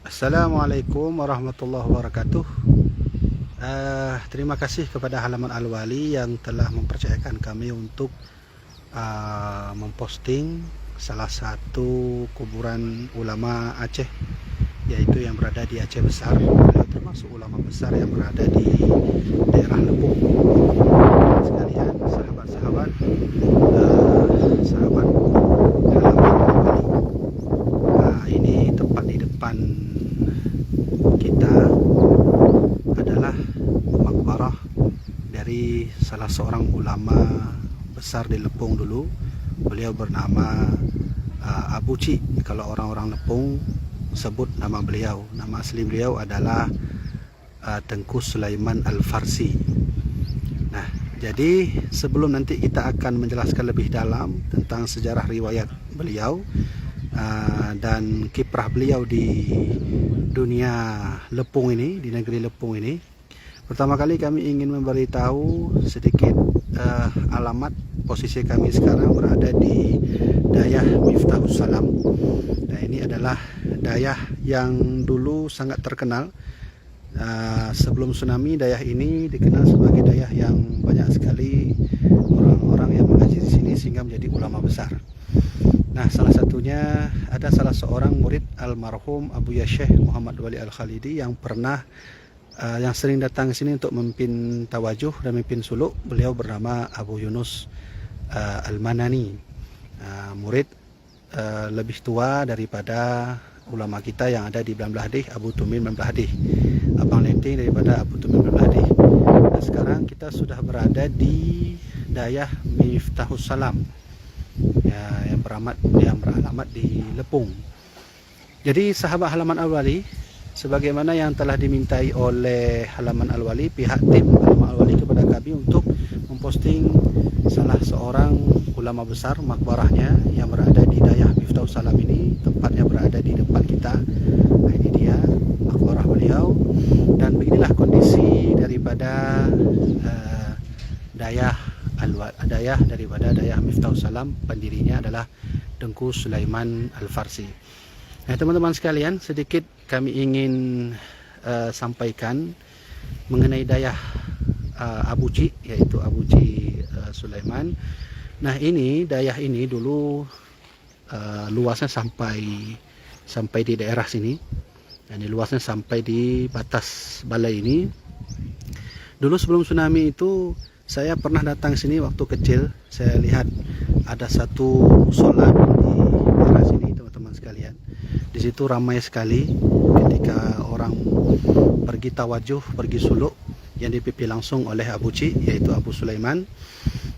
Assalamualaikum warahmatullahi wabarakatuh. Terima kasih kepada Halaman Al-Wali yang telah mempercayakan kami untuk memposting salah satu kuburan ulama Aceh, yaitu yang berada di Aceh Besar. Beliau termasuk ulama besar yang berada di daerah Lepung. Sekalian sahabat-sahabat, sahabat Halaman Al-Wali, ini tepat di depan kita adalah makbarah dari salah seorang ulama besar di Lepung dulu. Beliau bernama Abu Cik. Kalau orang-orang Lepung sebut nama beliau. Nama asli beliau adalah Tengku Sulaiman Al-Farsi. Nah, jadi sebelum nanti kita akan menjelaskan lebih dalam tentang sejarah riwayat beliau dan kiprah beliau di dunia Lepung ini, di negeri Lepung ini, pertama kali kami ingin memberitahu sedikit alamat posisi kami sekarang berada di Dayah Miftahus Salam. Nah, ini adalah dayah yang dulu sangat terkenal. Sebelum tsunami, dayah ini dikenal sebagai dayah yang banyak sekali orang-orang yang mengaji di sini sehingga menjadi ulama besar. Nah, salah satunya ada salah seorang murid almarhum Abu Syekh Muhammad Wali Al-Khalidi yang pernah yang sering datang ke sini untuk memimpin tawajuh dan memimpin suluk. Beliau bernama Abu Yunus Al-Manani, murid lebih tua daripada ulama kita yang ada di Belah Hadih, Abu Tumin Belah Hadih, abang leteng daripada Abu Tumin Belah Hadih. Nah, sekarang kita sudah berada di Dayah Miftahus Salam, ya, yang beralamat di Lepung. Jadi sahabat Halaman Al-Wali, sebagaimana yang telah dimintai oleh Halaman Al-Wali, pihak tim Halaman Al-Wali kepada kami untuk memposting salah seorang ulama besar, makbarahnya yang berada di Dayah Miftahus Salam ini, tempatnya berada di depan kita. Nah, ini dia makbarah beliau, dan beginilah kondisi daripada dayah daripada Dayah Miftahus Salam. Pendirinya adalah Tengku Sulaiman Al-Farsi. Nah, teman-teman sekalian, sedikit kami ingin sampaikan mengenai dayah Abu Cik, yaitu Abu Cik Sulaiman. Nah, ini dayah ini dulu luasnya sampai di daerah sini. Dan luasnya sampai di batas balai ini. Dulu sebelum tsunami itu saya pernah datang sini waktu kecil. Saya lihat ada satu musola di daerah sini, teman-teman sekalian. Di situ ramai sekali ketika orang pergi tawajuh, pergi suluk, yang dipimpin langsung oleh Abu Cik, yaitu Abu Sulaiman.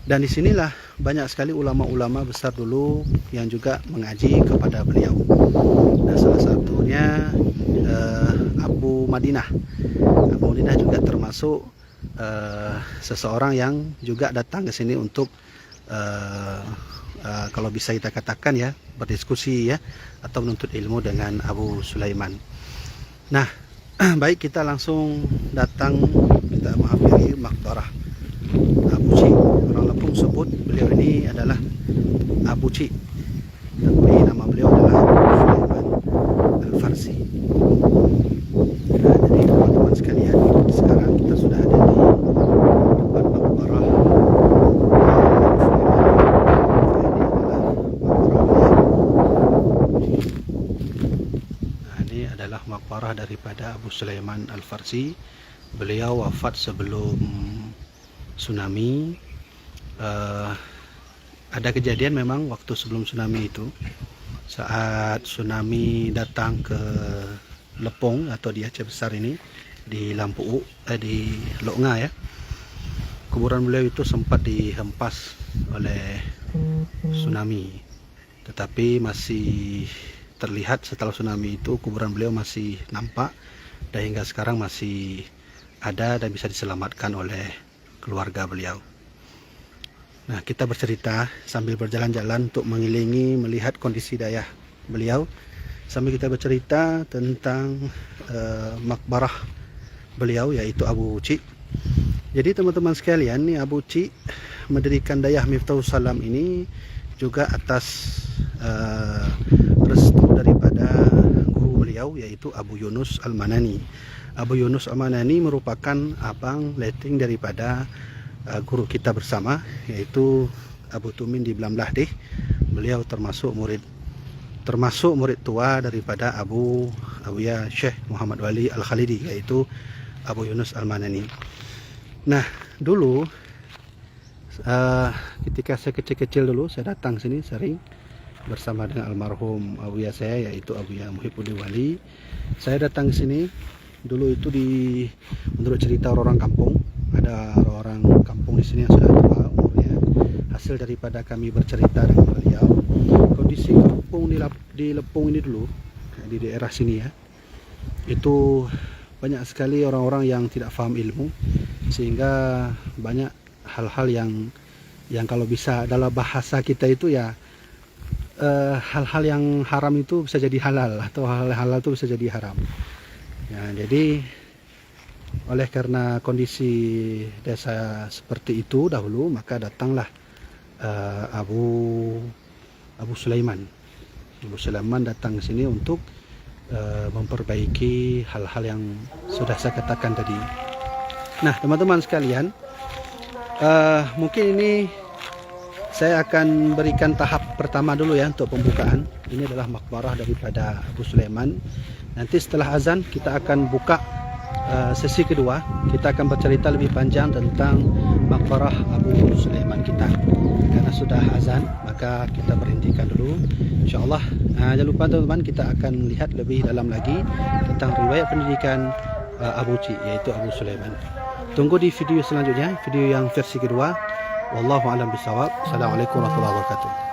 Dan disinilah banyak sekali ulama-ulama besar dulu yang juga mengaji kepada beliau. Nah, salah satunya Abu Madinah. Abu Madinah juga termasuk seseorang yang juga datang ke sini untuk kalau bisa kita katakan ya, berdiskusi ya, atau menuntut ilmu dengan Abu Sulaiman. Nah, baik, kita langsung datang, kita menghampiri makbarah Abu Cik. Orang Lepung sebut beliau ini adalah Abu Cik, tapi nama beliau adalah Sulaiman Al-Farsi. Nah, jadi teman-teman sekalian, sekarang kita sudah ada di depan makbarah makbarah daripada Abu Sulaiman Al-Farsi. Beliau wafat sebelum tsunami. Ada kejadian memang waktu sebelum tsunami itu, saat tsunami datang ke Lepung atau di Aceh Besar ini, di Lampu di Loknga ya, kuburan beliau itu sempat dihempas oleh tsunami, tetapi masih terlihat setelah tsunami itu kuburan beliau masih nampak, dan hingga sekarang masih ada dan bisa diselamatkan oleh keluarga beliau. Nah, kita bercerita sambil berjalan-jalan untuk mengilingi, melihat kondisi dayah beliau, sambil kita bercerita tentang makbarah beliau, yaitu Abu Cik. Jadi teman-teman sekalian, nih Abu Cik mendirikan Dayah Miftahus Salam ini juga atas restu daripada beliau, yaitu Abu Yunus Al-Manani. Abu Yunus Al-Manani merupakan abang letting daripada guru kita bersama, yaitu Abu Tumin di Belamlah deh. Beliau termasuk murid tua daripada Abu ya Syekh Muhammad Wali Al-Khalidi, yaitu Abu Yunus Al-Manani. Nah, dulu ketika saya kecil-kecil dulu, saya datang sini sering bersama dengan almarhum Abuya saya, yaitu Abuya Muhibbuddin Wali. Saya datang ke sini dulu itu menurut cerita orang kampung, ada orang kampung di sini yang sudah tua umurnya. Hasil daripada kami bercerita dengan beliau, kondisi kampung di Lepung ini dulu, di daerah sini ya, itu banyak sekali orang-orang yang tidak paham ilmu, sehingga banyak hal-hal yang kalau bisa dalam bahasa kita itu ya, hal-hal yang haram itu bisa jadi halal, atau hal halal itu bisa jadi haram ya. Jadi oleh karena kondisi desa seperti itu dahulu, maka datanglah Abu Sulaiman datang ke sini untuk memperbaiki hal-hal yang sudah saya katakan tadi. Nah, teman-teman sekalian, mungkin ini saya akan berikan tahap pertama dulu ya untuk pembukaan. Ini adalah makbarah daripada Abu Sulaiman. Nanti setelah azan kita akan buka sesi kedua. Kita akan bercerita lebih panjang tentang makbarah Abu Sulaiman kita. Karena sudah azan, maka kita berhentikan dulu. InsyaAllah, jangan lupa teman-teman, kita akan lihat lebih dalam lagi tentang riwayat pendidikan Abu Ci, yaitu Abu Sulaiman. Tunggu di video selanjutnya, video yang versi kedua. Wallahu a'lam bishawab. Assalamualaikum warahmatullahi wabarakatuh.